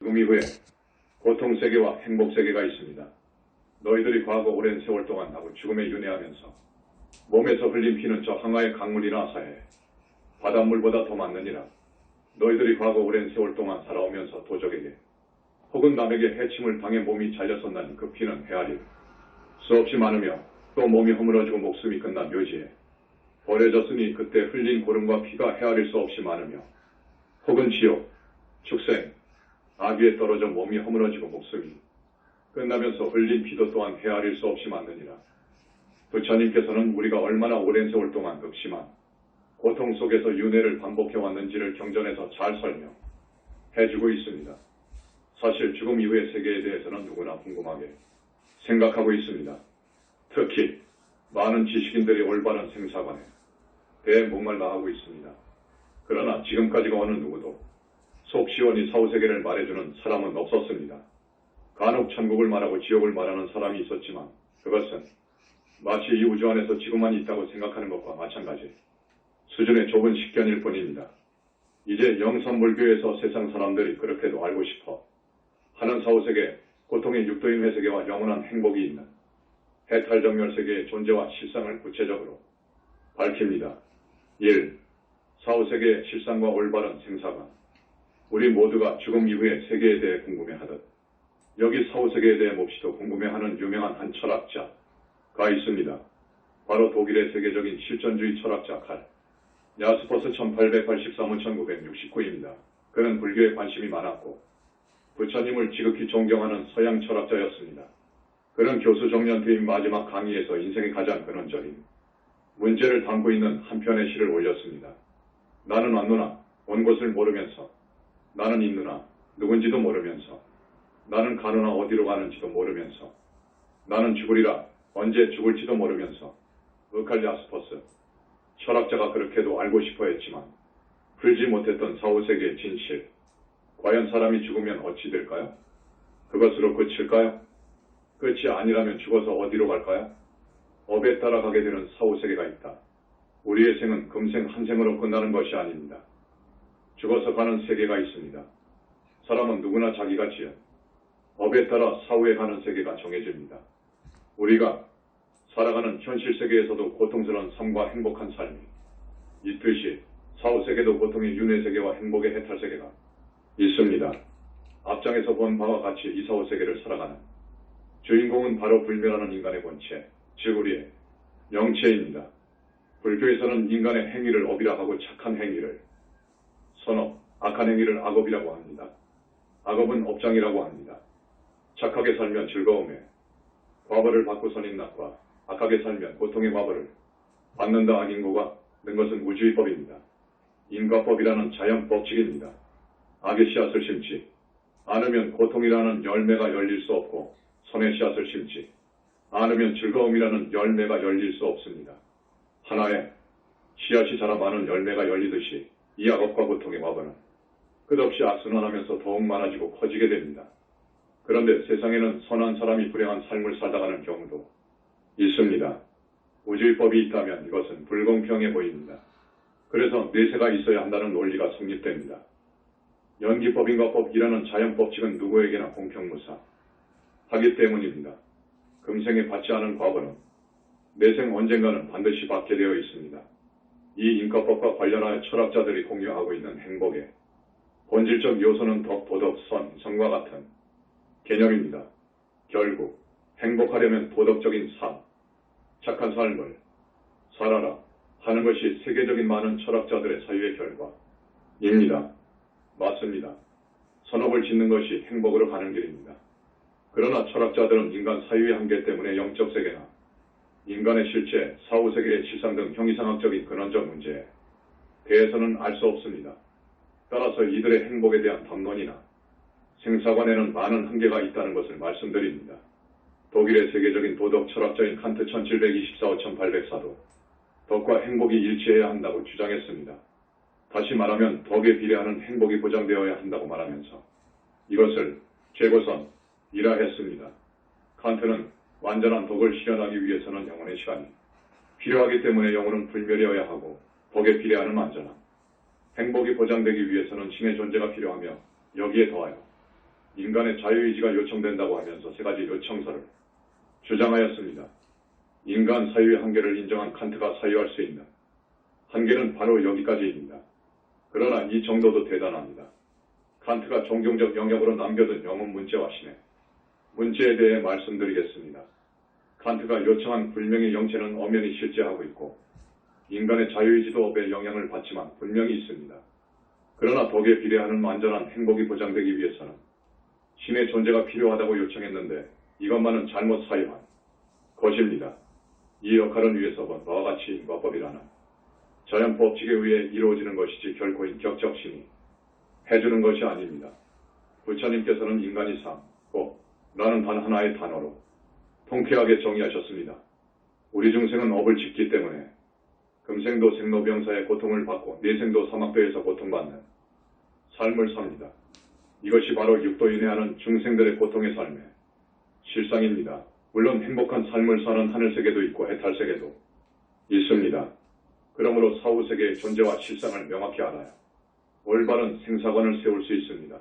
죽음 이후에 고통세계와 행복세계가 있습니다. 너희들이 과거 오랜 세월 동안 하고 죽음에 윤회하면서 몸에서 흘린 피는 저 항아의 강물이나 사해 바닷물보다 더 많느니라. 너희들이 과거 오랜 세월 동안 살아오면서 도적에게 혹은 남에게 해침을 당해 몸이 잘렸었나니 그 피는 헤아릴 수없이 많으며 또 몸이 허물어지고 목숨이 끝난 묘지에 버려졌으니 그때 흘린 고름과 피가 헤아릴 수 없이 많으며 혹은 지옥, 축생, 아귀에 떨어져 몸이 허물어지고 목숨이 끝나면서 흘린 피도 또한 헤아릴 수 없이 많느니라. 부처님께서는 우리가 얼마나 오랜 세월 동안 극심한 고통 속에서 윤회를 반복해왔는지를 경전에서 잘 설명해주고 있습니다. 사실 죽음 이후의 세계에 대해서는 누구나 궁금하게 생각하고 있습니다. 특히 많은 지식인들이 올바른 생사관에 대해 목말라하고 있습니다. 그러나 지금까지가 어느 누구도 속 시원히 사후세계를 말해주는 사람은 없었습니다. 간혹 천국을 말하고 지옥을 말하는 사람이 있었지만 그것은 마치 이 우주 안에서 지구만 있다고 생각하는 것과 마찬가지 수준의 좁은 식견일 뿐입니다. 이제 영산불교에서 세상 사람들이 그렇게도 알고 싶어 하는 사후세계, 고통의 육도인 회세계와 영원한 행복이 있는 해탈정멸세계의 존재와 실상을 구체적으로 밝힙니다. 1. 사후세계의 실상과 올바른 생사관. 우리 모두가 죽음 이후의 세계에 대해 궁금해하듯 여기 사후세계에 대해 몹시도 궁금해하는 유명한 한 철학자가 있습니다. 바로 독일의 세계적인 실존주의 철학자 칼 야스퍼스 1883-1969입니다. 그는 불교에 관심이 많았고 부처님을 지극히 존경하는 서양 철학자였습니다. 그는 교수 정년 퇴임 마지막 강의에서 인생의 가장 근원적인 문제를 담고 있는 한 편의 시를 올렸습니다. 나는 왔노나 온 곳을 모르면서, 나는 있느나 누군지도 모르면서, 나는 가노나 어디로 가는지도 모르면서, 나는 죽으리라 언제 죽을지도 모르면서. 칼 야스퍼스 철학자가 그렇게도 알고 싶어 했지만 풀지 못했던 사후세계의 진실, 과연 사람이 죽으면 어찌 될까요? 그것으로 끝일까요? 끝이 아니라면 죽어서 어디로 갈까요? 업에 따라 가게 되는 사후세계가 있다. 우리의 생은 금생 한 생으로 끝나는 것이 아닙니다. 죽어서 가는 세계가 있습니다. 사람은 누구나 자기가 지은 업에 따라 사후에 가는 세계가 정해집니다. 우리가 살아가는 현실 세계에서도 고통스러운 삶과 행복한 삶이 있듯이 사후세계도 고통의 윤회세계와 행복의 해탈세계가 있습니다. 앞장에서 본 바와 같이 이 사후세계를 살아가는 주인공은 바로 불멸하는 인간의 본체, 즉 우리의 영체입니다. 불교에서는 인간의 행위를 업이라 하고 착한 행위를 선업, 악한 행위를 악업이라고 합니다. 악업은 업장이라고 합니다. 착하게 살면 즐거움에 과벌을 받고 선인낙과 악하게 살면 고통의 과벌을 받는다. 악인고가 는 것은 우주의법입니다. 인과법이라는 자연법칙입니다. 악의 씨앗을 심지 않으면 고통이라는 열매가 열릴 수 없고 선의 씨앗을 심지 않으면 즐거움이라는 열매가 열릴 수 없습니다. 하나의 씨앗이 자라 많은 열매가 열리듯이 이 악업과 고통의 과벌은 끝없이 악순환하면서 더욱 많아지고 커지게 됩니다. 그런데 세상에는 선한 사람이 불행한 삶을 살다가는 경우도 있습니다. 우주의법이 있다면 이것은 불공평해 보입니다. 그래서 내세가 있어야 한다는 논리가 성립됩니다. 연기법인과법이라는 자연법칙은 누구에게나 공평무사하기 때문입니다. 금생에 받지 않은 과거는 내생 언젠가는 반드시 받게 되어 있습니다. 이 인과법과 관련하여 철학자들이 공유하고 있는 행복의 본질적 요소는 덕, 도덕, 선, 성과 같은 개념입니다. 결국 행복하려면 도덕적인 삶, 착한 삶을 살아라 하는 것이 세계적인 많은 철학자들의 사유의 결과입니다. 맞습니다. 선업을 짓는 것이 행복으로 가는 길입니다. 그러나 철학자들은 인간 사유의 한계 때문에 영적 세계나 인간의 실체, 사후세계의 실상 등 형이상학적인 근원적 문제에 대해서는 알 수 없습니다. 따라서 이들의 행복에 대한 담론이나 생사관에는 많은 한계가 있다는 것을 말씀드립니다. 독일의 세계적인 도덕 철학자인 칸트 1724-1804도 덕과 행복이 일치해야 한다고 주장했습니다. 다시 말하면 덕에 비례하는 행복이 보장되어야 한다고 말하면서 이것을 최고선이라 했습니다. 칸트는 완전한 덕을 실현하기 위해서는 영혼의 시간이 필요하기 때문에 영혼은 불멸이어야 하고 덕에 비례하는 완전한 행복이 보장되기 위해서는 신의 존재가 필요하며 여기에 더하여 인간의 자유의지가 요청된다고 하면서 세 가지 요청서를 주장하였습니다. 인간 사유의 한계를 인정한 칸트가 사유할 수 있는 한계는 바로 여기까지입니다. 그러나 이 정도도 대단합니다. 칸트가 종교적 영역으로 남겨둔 영혼 문제와 신의 문제에 대해 말씀드리겠습니다. 칸트가 요청한 불명의 영체는 엄연히 실제하고 있고 인간의 자유의지도 업의 영향을 받지만 분명히 있습니다. 그러나 덕에 비례하는 완전한 행복이 보장되기 위해서는 신의 존재가 필요하다고 요청했는데 이것만은 잘못 사유한 것입니다. 이 역할은 위에서 본 바와 같이 인과법이라는 자연 법칙에 의해 이루어지는 것이지 결코 인격적 신이 해주는 것이 아닙니다. 부처님께서는 인간이 삶,고 라는 단 하나의 단어로 통쾌하게 정의하셨습니다. 우리 중생은 업을 짓기 때문에 금생도 생로병사의 고통을 받고 내생도 사막도에서 고통받는 삶을 삽니다. 이것이 바로 육도인에 하는 중생들의 고통의 삶의 실상입니다. 물론 행복한 삶을 사는 하늘세계도 있고 해탈세계도 있습니다. 그러므로 사후세계의 존재와 실상을 명확히 알아야 올바른 생사관을 세울 수 있습니다.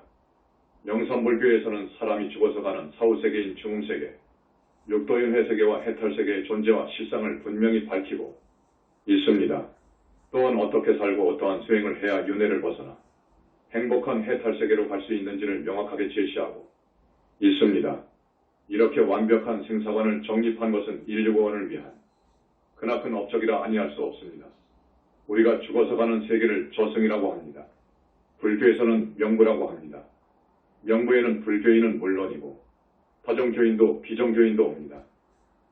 영산불교에서는 사람이 죽어서 가는 사후세계인 중음세계, 육도인 회세계와 해탈세계의 존재와 실상을 분명히 밝히고 있습니다. 또한 어떻게 살고 어떠한 수행을 해야 윤회를 벗어나 행복한 해탈세계로 갈 수 있는지를 명확하게 제시하고 있습니다. 이렇게 완벽한 생사관을 정립한 것은 인류구원을 위한 크나큰 업적이라 아니할 수 없습니다. 우리가 죽어서 가는 세계를 저승이라고 합니다. 불교에서는 명부라고 합니다. 명부에는 불교인은 물론이고 타종교인도 비종교인도 옵니다.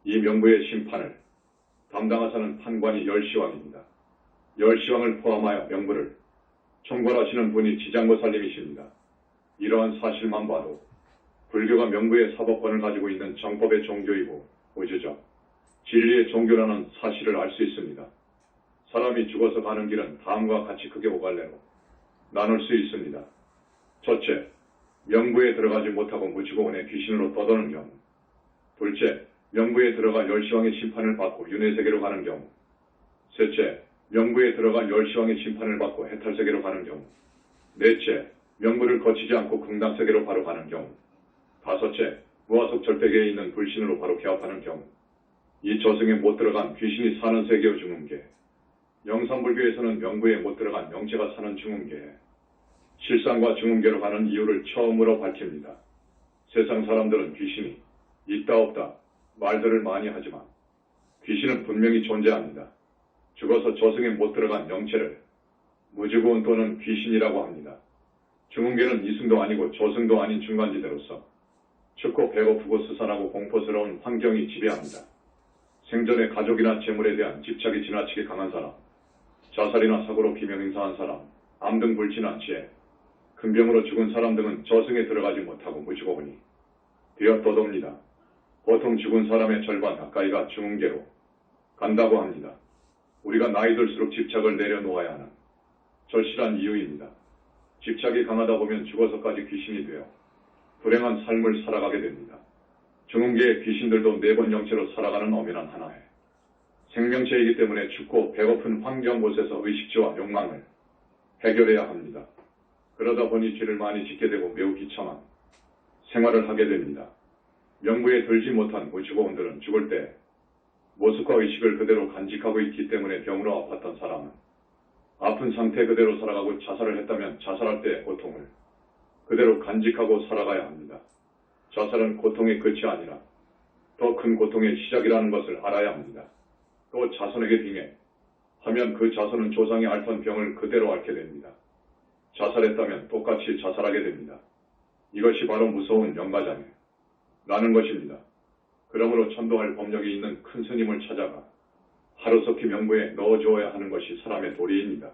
이 명부의 심판을 담당하사는 판관이 열시왕입니다. 열시왕을 포함하여 명부를 총괄하시는 분이 지장보살님이십니다. 이러한 사실만 봐도 불교가 명부의 사법권을 가지고 있는 정법의 종교이고 우주적 진리의 종교라는 사실을 알 수 있습니다. 사람이 죽어서 가는 길은 다음과 같이 크게 5갈래로 나눌 수 있습니다. 첫째, 명부에 들어가지 못하고 무지고원의 귀신으로 떠도는 경우. 둘째, 명부에 들어가 열시왕의 심판을 받고 윤회세계로 가는 경우. 셋째, 명부에 들어가 열시왕의 심판을 받고 해탈세계로 가는 경우. 넷째, 명부를 거치지 않고 극락세계로 바로 가는 경우. 다섯째, 무화속 절대계에 있는 불신으로 바로 개업하는 경우. 이 저승에 못 들어간 귀신이 사는 세계의 중음계. 영산불교에서는 명부에 못 들어간 영체가 사는 중음계. 실상과 중음계로 가는 이유를 처음으로 밝힙니다. 세상 사람들은 귀신이 있다 없다 말들을 많이 하지만 귀신은 분명히 존재합니다. 죽어서 저승에 못 들어간 영체를 무지고원 또는 귀신이라고 합니다. 중음계는 이승도 아니고 저승도 아닌 중간지대로서 춥고 배고프고 스산하고 공포스러운 환경이 지배합니다. 생전에 가족이나 재물에 대한 집착이 지나치게 강한 사람, 자살이나 사고로 비명행사한 사람, 암 등 불친한 지혜, 큰 병으로 죽은 사람 등은 저승에 들어가지 못하고 무지고원이 되어 떠돕니다. 보통 죽은 사람의 절반 가까이가 중음계로 간다고 합니다. 우리가 나이 들수록 집착을 내려놓아야 하는 절실한 이유입니다. 집착이 강하다 보면 죽어서까지 귀신이 되어 불행한 삶을 살아가게 됩니다. 중음계의 귀신들도 4번 영체로 살아가는 엄연한 하나의 생명체이기 때문에 춥고 배고픈 환경 곳에서 의식주와 욕망을 해결해야 합니다. 그러다 보니 죄를 많이 짓게 되고 매우 비참한 생활을 하게 됩니다. 명부에 들지 못한 무지고원들은 죽을 때 모습과 의식을 그대로 간직하고 있기 때문에 병으로 아팠던 사람은 아픈 상태 그대로 살아가고 자살을 했다면 자살할 때의 고통을 그대로 간직하고 살아가야 합니다. 자살은 고통의 끝이 아니라 더 큰 고통의 시작이라는 것을 알아야 합니다. 또 자손에게 빙의하면 그 자손은 조상이 앓던 병을 그대로 앓게 됩니다. 자살했다면 똑같이 자살하게 됩니다. 이것이 바로 무서운 영가자매라는 것입니다. 그러므로 천도할 법력이 있는 큰 스님을 찾아가 하루속히 명부에 넣어주어야 하는 것이 사람의 도리입니다.